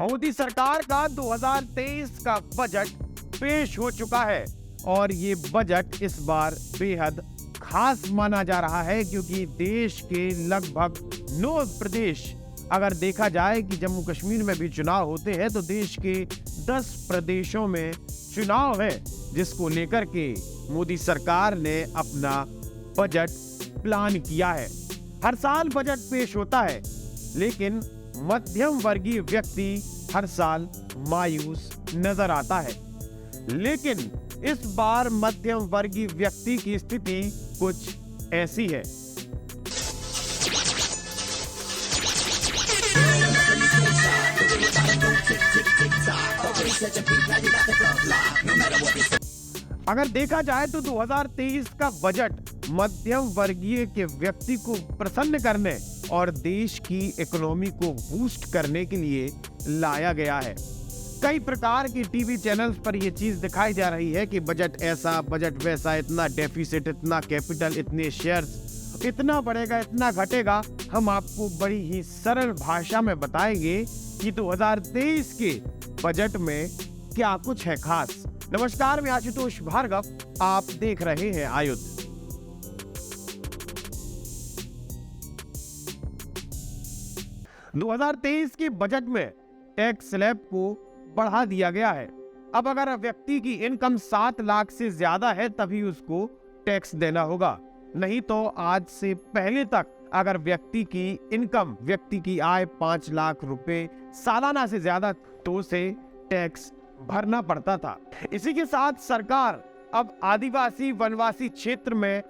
मोदी सरकार का 2023 का बजट पेश हो चुका है और ये बजट इस बार बेहद खास माना जा रहा है, क्योंकि देश के लगभग 9 प्रदेश, अगर देखा जाए कि जम्मू कश्मीर में भी चुनाव होते हैं तो देश के 10 प्रदेशों में चुनाव है, जिसको लेकर के मोदी सरकार ने अपना बजट प्लान किया है। हर साल बजट पेश होता है, लेकिन मध्यम वर्गीय व्यक्ति हर साल मायूस नजर आता है। लेकिन इस बार मध्यम वर्गीय व्यक्ति की स्थिति कुछ ऐसी है। अगर देखा जाए तो 2023 का बजट मध्यम वर्गीय के व्यक्ति को प्रसन्न करने और देश की इकोनॉमी को बूस्ट करने के लिए लाया गया है। कई प्रकार के टीवी चैनल्स पर यह चीज दिखाई जा रही है कि बजट ऐसा, बजट वैसा, इतना डेफिसिट, इतना कैपिटल, इतने शेयर्स, इतना बढ़ेगा, इतना घटेगा। हम आपको बड़ी ही सरल भाषा में बताएंगे कि 2023 के बजट में क्या कुछ है खास। नमस्कार, मैं आशुतोष भार्गव, आप देख रहे हैं आयुध। दो 2023 के बजट में टैक्स स्लैब को बढ़ा दिया गया है। अब अगर व्यक्ति की इनकम 7 लाख से ज्यादा है तभी उसको टैक्स देना होगा, नहीं तो आज से पहले तक अगर व्यक्ति की इनकम, व्यक्ति की आय 5 लाख रुपए सालाना से ज्यादा तो उसे टैक्स भरना पड़ता था। इसी के साथ सरकार अब आदिवासी वनवासी क्षेत्र में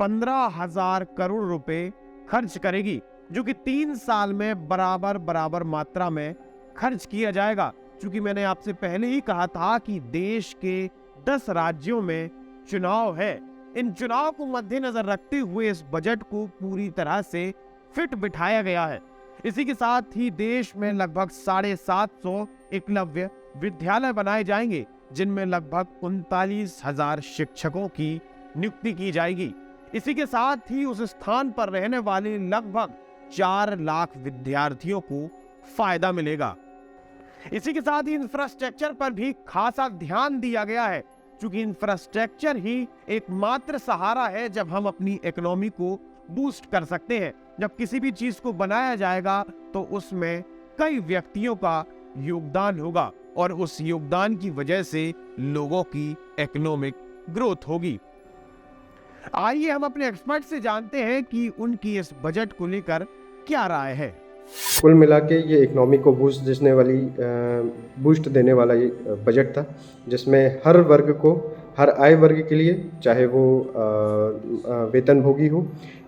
15,000 करोड़ रुपए खर्च करेगी, जो कि 3 साल में बराबर मात्रा में खर्च किया जाएगा। क्योंकि मैंने आपसे पहले ही कहा था कि देश के 10 राज्यों में चुनाव है। इन चुनाव को मद्देनजर रखते हुए इस बजट को पूरी तरह से फिट बिठाया गया है। इसी के साथ ही देश में लगभग 750 एकलव्य विद्यालय बनाए जाएंगे, जिनमें लगभग 39,000 शिक्षकों की नियुक्ति की जाएगी। इसी के साथ ही उस स्थान पर रहने वाले लगभग 4 लाख विद्यार्थियों को फायदा मिलेगा। इसी के साथ ही इंफ्रास्ट्रक्चर पर भी खासा ध्यान दिया गया है, क्योंकि इंफ्रास्ट्रक्चर ही एकमात्र सहारा है जब हम अपनी इकोनॉमी को बूस्ट कर सकते हैं। जब किसी भी चीज को बनाया जाएगा तो उसमें कई व्यक्तियों का योगदान होगा और उस योगदान की वजह से लोगों की इकोनॉमिक ग्रोथ होगी। आइए हम अपने एक्सपर्ट से जानते हैं कि उनकी इस बजट को लेकर क्या राय है। कुल मिला के ये इकोनॉमी को बूस्ट देने वाला ये बजट था, जिसमें हर वर्ग को, हर आय वर्ग के लिए, चाहे वो वेतनभोगी हो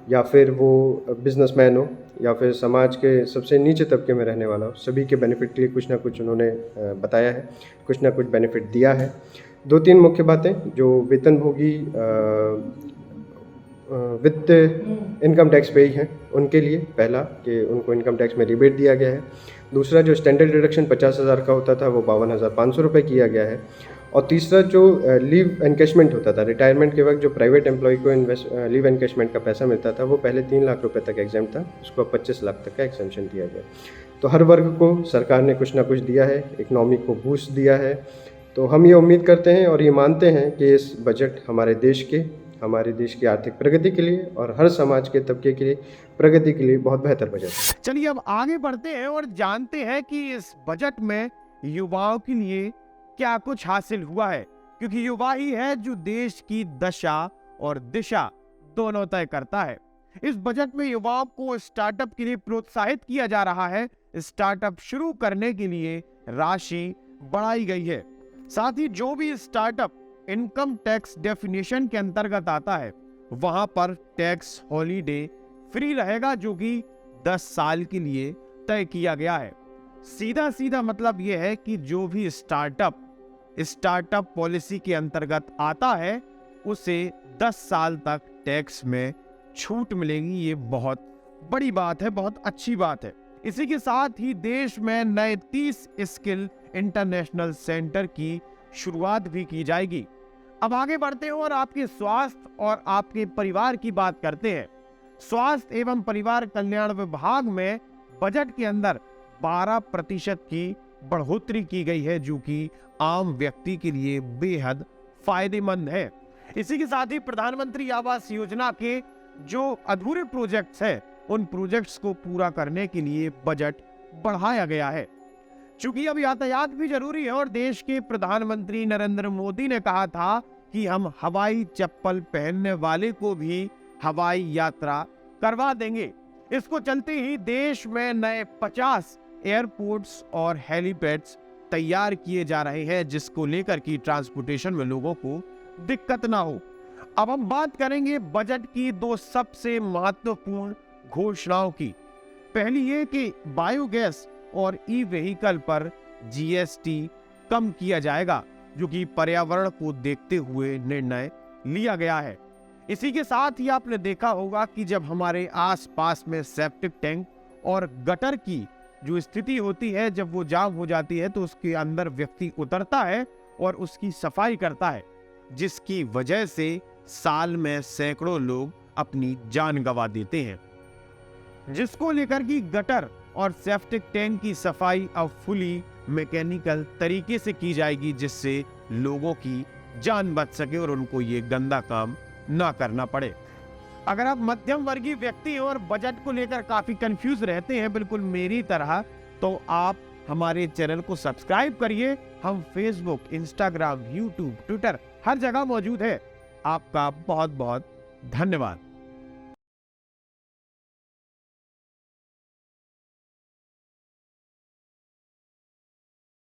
या फिर वो बिजनेसमैन हो या फिर समाज के सबसे नीचे तबके में रहने वाला हो, सभी के बेनिफिट के लिए कुछ ना कुछ उन्होंने बताया है, कुछ ना कुछ बेनिफिट दिया है। 2-3 मुख्य बातें जो वेतनभोगी वित्त इनकम टैक्स पेई हैं उनके लिए, पहला कि उनको इनकम टैक्स में रिबेट दिया गया है। दूसरा, जो स्टैंडर्ड डिडक्शन 50,000 का होता था वो 52,500 रुपये किया गया है। और तीसरा, जो लीव एनकैशमेंट होता था रिटायरमेंट के वक्त, जो प्राइवेट एम्प्लॉय को लीव एनकैशमेंट का पैसा मिलता था वो पहले 3 लाख रुपये तक एग्जाम था, उसको अब 25 लाख तक का एक्सेम्पशन दिया गया। तो हर वर्ग को सरकार ने कुछ ना कुछ दिया है, इकनॉमी को बूस्ट दिया है। तो हम ये उम्मीद करते हैं और ये मानते हैं कि इस बजट हमारे देश की आर्थिक प्रगति के लिए और हर समाज के तबके के लिए प्रगति के लिए बहुत बेहतर बजट है। चलिए अब आगे बढ़ते हैं और जानते हैं कि इस बजट में युवाओं के लिए क्या कुछ हासिल हुआ है, क्योंकि युवा ही है जो देश की दशा और दिशा दोनों तय करता है। इस बजट में युवाओं को स्टार्टअप के लिए प्रोत्साहित किया जा रहा है। स्टार्टअप शुरू करने के लिए राशि बढ़ाई गई है। साथ ही जो भी स्टार्टअप इनकम टैक्स डेफिनेशन के अंतर्गत आता है वहां पर टैक्स हॉलीडे फ्री रहेगा, जो कि 10 साल के लिए तय किया गया है। सीधा मतलब यह है कि जो भी स्टार्टअप पॉलिसी के अंतर्गत आता है उसे 10 साल तक टैक्स में छूट मिलेगी। ये बहुत बड़ी बात है, बहुत अच्छी बात है। इसी के साथ ही देश में नए 30 स्किल इंटरनेशनल सेंटर की शुरुआत भी की जाएगी। अब आगे बढ़ते हैं और आपके स्वास्थ्य और आपके परिवार की बात करते हैं। स्वास्थ्य एवं परिवार कल्याण विभाग में बजट के अंदर 12% की बढ़ोतरी की गई है, जो कि आम व्यक्ति के लिए बेहद फायदेमंद है। इसी के साथ ही प्रधानमंत्री आवास योजना के जो अधूरे प्रोजेक्ट्स हैं, उन प्रोजेक्ट्स को पूरा करने के लिए बजट बढ़ाया गया है। चूंकि अब यातायात भी जरूरी है और देश के प्रधानमंत्री नरेंद्र मोदी ने कहा था कि हम हवाई चप्पल पहनने वाले को भी हवाई यात्रा करवा देंगे। इसको चलते ही देश में नए 50 एयरपोर्ट्स और हेलीपैड्स तैयार किए जा रहे हैं, जिसको लेकर की ट्रांसपोर्टेशन में लोगों को दिक्कत ना हो। अब हम बात करेंगे बजट की दो सबसे महत्वपूर्ण घोषणाओं की। पहली ये कि बायोगैस और ई व्हीकल पर जीएसटी कम किया जाएगा, जो कि पर्यावरण को देखते हुए निर्णय लिया गया है। इसी के साथ ही आपने देखा होगा कि जब हमारे आसपास में सेप्टिक टैंक और गटर की जो स्थिति होती है, जब वो जाम हो जाती है तो उसके अंदर व्यक्ति उतरता है और उसकी सफाई करता है, जिसकी वजह से साल में सैकड़ों लोग अपनी जान गंवा देते हैं। जिसको लेकर की गटर और सेप्टिक टैंक की सफाई अब फुली मैकेनिकल तरीके से की जाएगी, जिससे लोगों की जान बच सके और उनको ये गंदा काम ना करना पड़े। अगर आप मध्यम वर्गीय व्यक्ति हैं और बजट को लेकर काफी कंफ्यूज रहते हैं, बिल्कुल मेरी तरह, तो आप हमारे चैनल को सब्सक्राइब करिए। हम फेसबुक, इंस्टाग्राम, यूट्यूब, ट्विटर हर जगह मौजूद है। आपका बहुत बहुत धन्यवाद।